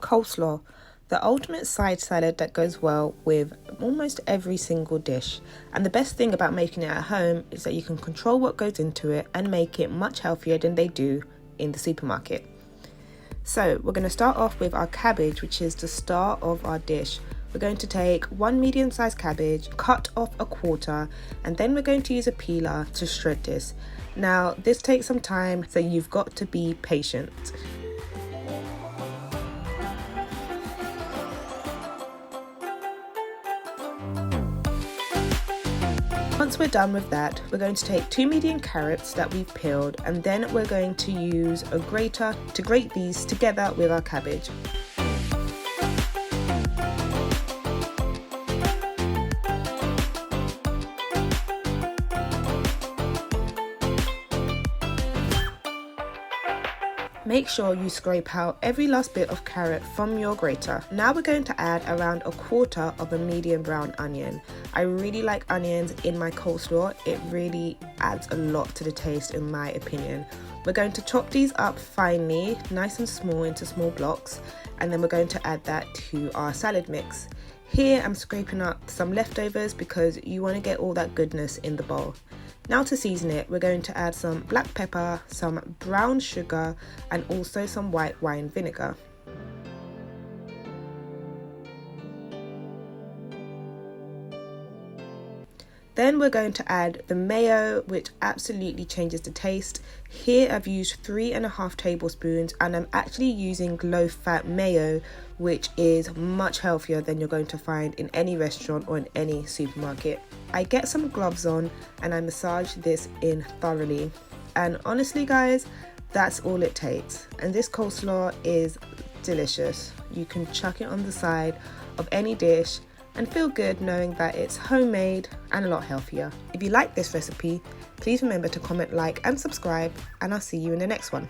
Coleslaw, the ultimate side salad that goes well with almost every single dish. And the best thing about making it at home is that you can control what goes into it and make it much healthier than they do in the supermarket. So we're going to start off with our cabbage, which is the star of our dish. We're going to take one medium-sized cabbage, cut off a quarter, and then we're going to use a peeler to shred this. Now, this takes some time, so you've got to be patient. Once we're done with that, we're going to take 2 medium carrots that we've peeled, and then we're going to use a grater to grate these together with our cabbage. Make sure you scrape out every last bit of carrot from your grater. Now we're going to add around a quarter of a medium brown onion. I really like onions in my coleslaw. It really adds a lot to the taste in my opinion. We're going to chop these up finely, nice and small into small blocks, and then we're going to add that to our salad mix. Here I'm scraping up some leftovers because you want to get all that goodness in the bowl. Now to season it, we're going to add some black pepper, some brown sugar, and also some white wine vinegar. Then we're going to add the mayo, which absolutely changes the taste. Here I've used 3.5 tablespoons, and I'm actually using low-fat mayo, which is much healthier than you're going to find in any restaurant or in any supermarket. I get some gloves on and I massage this in thoroughly. And honestly guys, that's all it takes. And this coleslaw is delicious. You can chuck it on the side of any dish and feel good knowing that it's homemade and a lot healthier. If you like this recipe, please remember to comment, like and subscribe, and I'll see you in the next one.